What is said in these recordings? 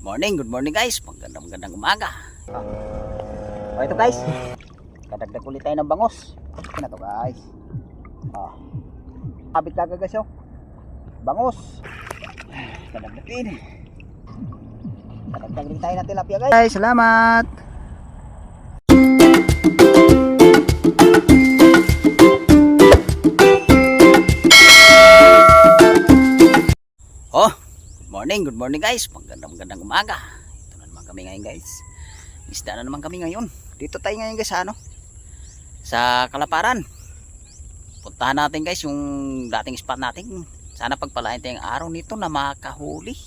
Good morning guys. Magandang umaga. Ito guys. Kadagdag ulit tayo ng bangos. Ito na to guys. Kabit kagagas yun. Bangos. Kadagdagin. Kadagdag ulit tayo ng tilapia guys. Salamat. Good morning guys. Magandang umaga. Ito na naman kami ngayon guys. Isda na naman kami ngayon. Dito tayo ngayon guys sa Kalaparan. Puntahan natin guys yung dating spot natin. Sana pagpalain tayong araw nito na makahuli.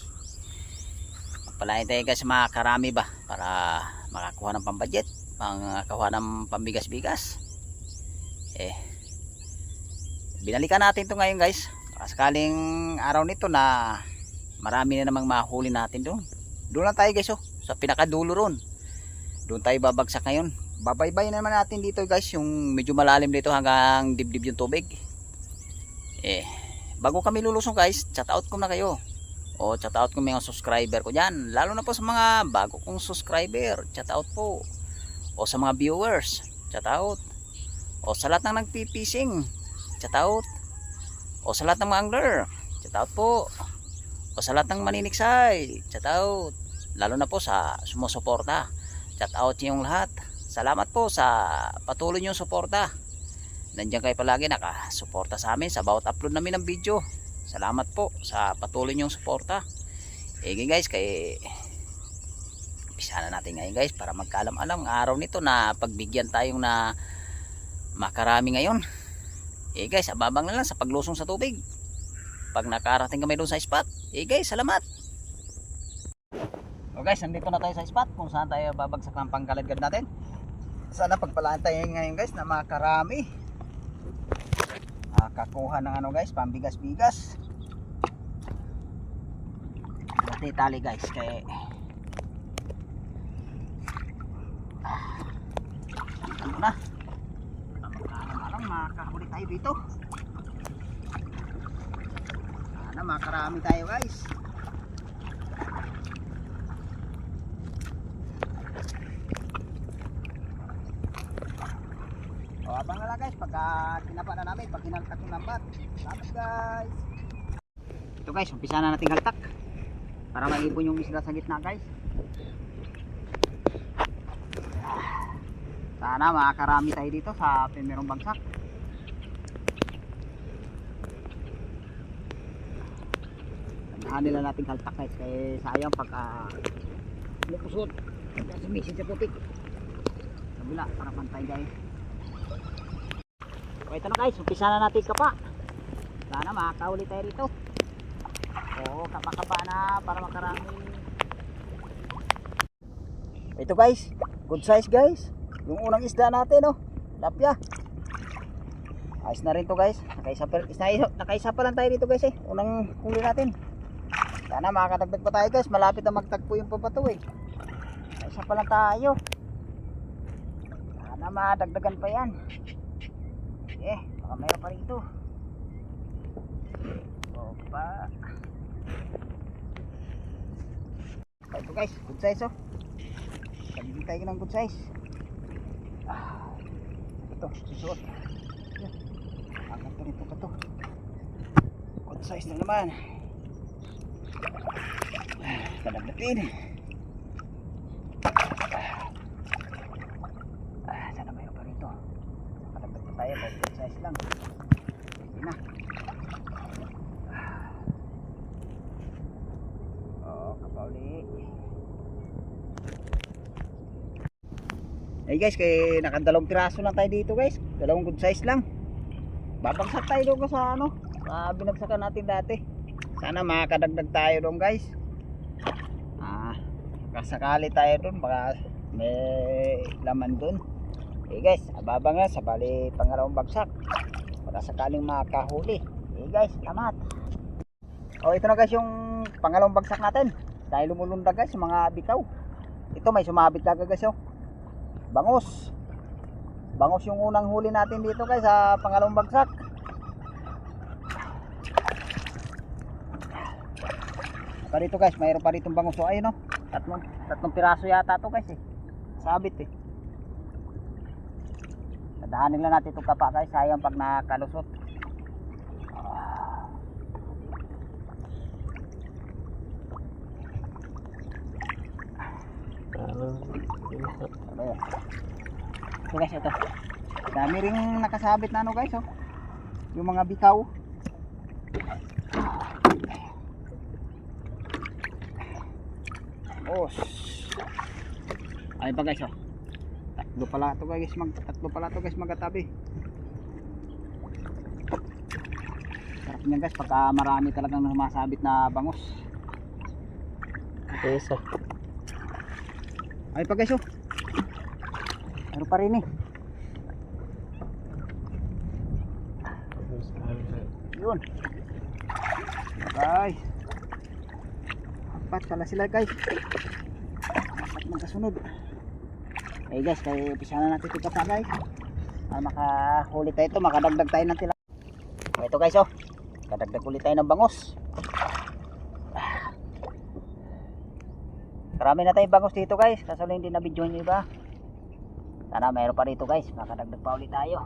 Pagpalain tayo guys makarami ba para makakuha ng pambudget, makakuha ng pambigas-bigas. Binalikan natin to ngayon guys. Sakaling araw nito na marami na namang mahuli natin doon. Doon lang tayo guys sa pinakadulo ron. Doon tayo babagsak ngayon. Babaybay naman natin dito guys yung medyo malalim dito hanggang dibdib yung tubig. Bago kami lulusong guys, chat out ko na kayo. O chat out ko mga subscriber ko dyan. Lalo na po sa mga bago kong subscriber, chat out po. O sa mga viewers, chat out. O sa lahat ng nagpipising, chat out. O sa lahat ng mga angler, chat out po. O sa lahat ng maniniksay, chat out. Lalo na po sa sumusuporta, chat out yung lahat. Salamat po sa patuloy niyong suporta. Nandiyan kayo palagi nakasuporta sa amin sa bawat upload namin ng video. Salamat po sa patuloy niyong suporta. Guys, umpisa na natin ngayon guys para magkaalam-alam ang araw nito na pagbigyan tayong na makarami ngayon. Guys, ababang na lang sa paglusong sa tubig. Pag nakarating kami doon sa spot, guys, salamat. O guys, nandito na tayo sa spot kung saan tayo babagsak ng pangkaladgad natin. Sana pagpalaan tayo ngayon guys na makarami. Kakuha ng guys, pambigas-bigas. Pati tali guys, kaya ano na. Parang makahuli tayo dito. Na makarami tayo guys. Abang na lang guys pagka tinapa na namin, pag hinaltak yung lambat. Salamat guys. Ito guys, umpisa na natin haltak para maipon yung isda sa gitna guys. Sana makakarami tayo dito sa primerong bagsak. Nila nating haltak guys kaya sayang pag lukusot sumisid sa putik kabila para pantay guys. Ito na guys, umpisa na natin kapa. Sana makakahuli tayo rito. Kapa na para makarami. Ito guys, good size guys yung unang isda natin lapya. Ayos na rin to guys. Nakaisa pa lang tayo dito guys unang huli natin. Sana makakadagdag pa tayo guys. Malapit na magtagpo yung papato Isa pa lang tayo. Sana madagdagan pa yan. Baka mayroon pa rito. Opa. Ito guys, good size Sabili tayo ng good size. Ito, susuot. Agad pa rito pa to. Good size na naman. Kadagdatin. Sana mayroon pa rito. Kadagdag pa tayo kahit size lang. Sige na. Kapauli. Guys, nakadalawang piraso lang tayo dito guys. Dalawang good size lang. Babagsak tayo doon sa binagsakan natin dati. Sana makakadagdag tayo doon guys. Kasakali tayo doon baka may laman doon. Guys, ababang nga sa bali pangalawang bagsak para sakaling makahuli. Guys, salamat. Ito na guys yung pangalawang bagsak natin. Dahil lumulundag guys yung mga bitaw. Ito may sumabit talaga guys Bangos yung unang huli natin dito guys sa pangalawang bagsak. pa dito guys, mayroon pa dito bangus. So ayun, no? Tatlong piraso yata to guys eh. Sabit eh. Tadahanin lang natin itong kapa guys, sayang pag nakalusot. So guys, ito. Dami ring nakasabit na ano guys, oh. Yung mga bikaw. Ay pa guys, oh. Tatlo pala to guys, magkatabi. Sarap niyan guys pagka marami talagang sumasabit na bangus. Okay, isa. Ay pa guys, oh. Ano pa rin eh. Yun. Guys. Apat pala sila guys. Apat magkasunod. Okay guys, kaya umpisa na natin ito pa guys. Makahuli tayo ito, makadagdag tayo ng tila. Ito guys, oh. Kadagdag ulit tayo ng bangus. Marami na tayong bangus dito guys, kaso lang hindi na video nyo iba. Sana mayroon pa rito guys, makadagdag pa ulit tayo.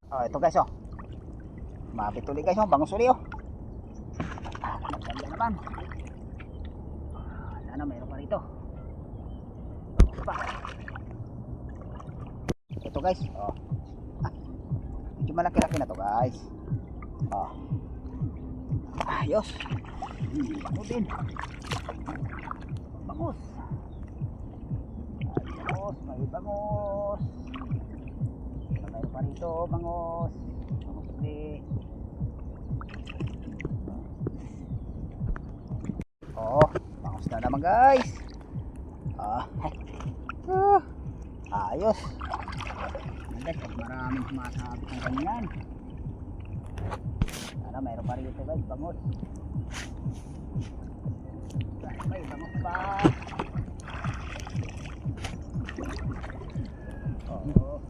Ito guys, oh. Mabit ulit guys, oh. Bangus ulit, oh. Maganda naman. Sana mayroon pa rito. Bangus pa. Ito guys, oh. Medyo malaki-laki na to guys. Ayos. Bangus din. Bangus. Bangus, may bangus. May pa rito, bangus. Bangus ulit. Bangus na naman guys. Ayos. Guys, maraming sumasabit ng ganyan. Sana mayroon pa rito guys, bangus. May bangus pa. Bangus.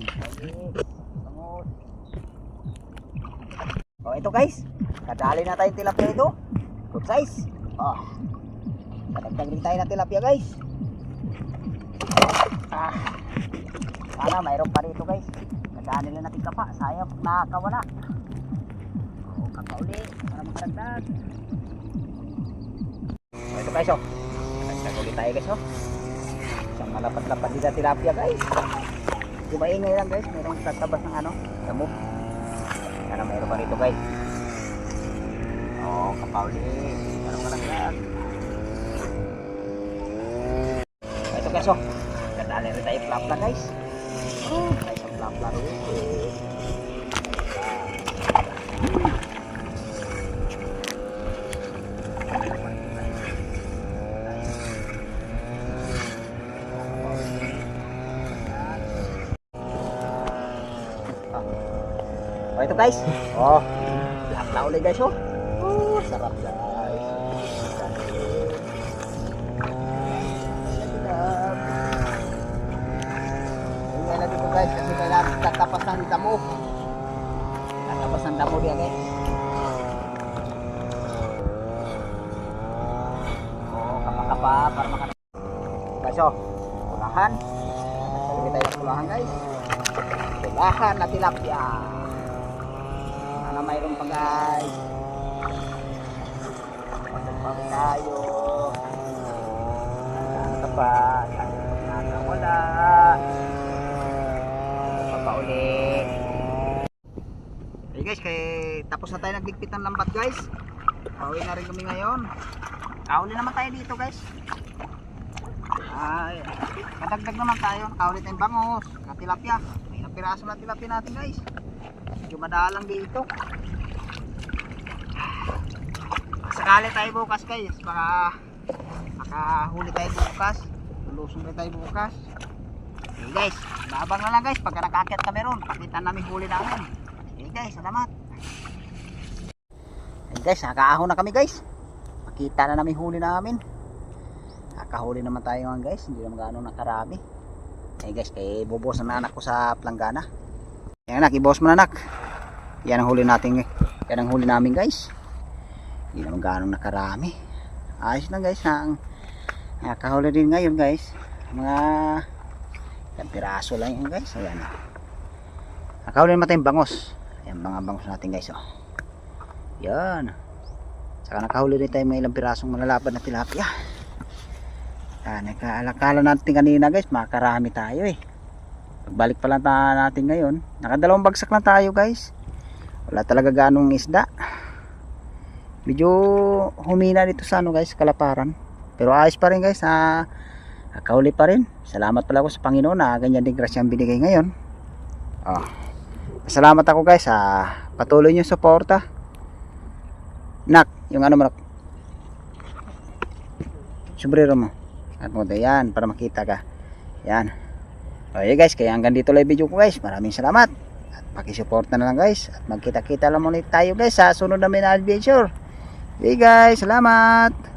Ito guys, kadali na tayong tilapia ito. Good size. Kadagdag rin tayo ng tilapia guys. Sana mayroon pa rito guys. Kadali lang natin kapa, sayang nakakawala. Kapa ulit para makadagdag. Ito guys, oh. Kadagdag ulit tayo guys, oh. Isang malapat-lapat din na tilapia guys. Di maingay lang guys, mayroong tatabas ng ano, damo. Sana mayroon pa rito guys. Kapa ulit para makadagdag. Ito guys, oh. Kadali rin tayo plapla guys. Tayo sa plapla rin. Ito guys. Plapla ulit guys, oh. Sarap guys. Tingnan na dito guys kasi kailangan tatapas ng damo. Tatapas ng damo dia guys. Kapa-kapa para guys, oh. Pulahan. Sabi tayo ng pulahan guys. Pulahan na tilapia. Sana mayroon pa guys. Pasok tayo. Sana pa. Sana wala. Papaulit. Okay guys, tapos na tayo nagligpit ng lambat guys. Pauwi na rin kami ngayon. Kauli naman tayo dito guys. Kadagdag naman tayo. Kauli tayong bangus, tilapia. May napiraso na tilapia natin guys. Medyo madalang dito. Sakali tayo bukas guys. Makahuli tayo bukas. Lulusong tayo bukas. Okay guys, babang na lang guys. Pagka nakakit kami ron, pakita namin huli namin. Okay guys, salamat. Okay guys, nakaahon na kami guys. Pakita na namin huli namin. Nakahuli naman tayo nga guys. Hindi naman gano'ng nakarami. Okay guys, kay bubos na anak ko sa planggana. Yan anak, ibos mo na anak. Yan ang huli natin Yan ang huli namin guys. Hindi naman ganong nakarami. Ayos lang guys. Nakahuli din ngayon guys. Mga ilang piraso lang yan guys. Ayan. Nakahuli naman tayong bangos. Ayan mga bangos natin guys. Oh. Yan. Saka nakahuli rin tayo mga ilang pirasong malalapad na tilapia. Nakaalakala natin kanina guys. Makarami tayo eh. Pagbalik pa lang natin ngayon. Nakadalawang bagsak lang tayo guys. Wala talaga ganong isda. Medyo humina dito sa ano guys, kalaparan. Pero ayos pa rin guys. Nakahuli pa rin. Salamat pala ako sa Panginoon na ganyan din grasya ang binigay ngayon. Salamat ako guys sa patuloy nyo suporta. Nak, yung ano mo nak. Sombrero mo. At mo yan para makita ka. Yan. Okay guys, kaya hanggang dito lang video ko guys. Maraming salamat. At pakisuporta na lang guys. At magkita-kita lang ulit tayo guys sa sunod na adventure. Okay guys, salamat.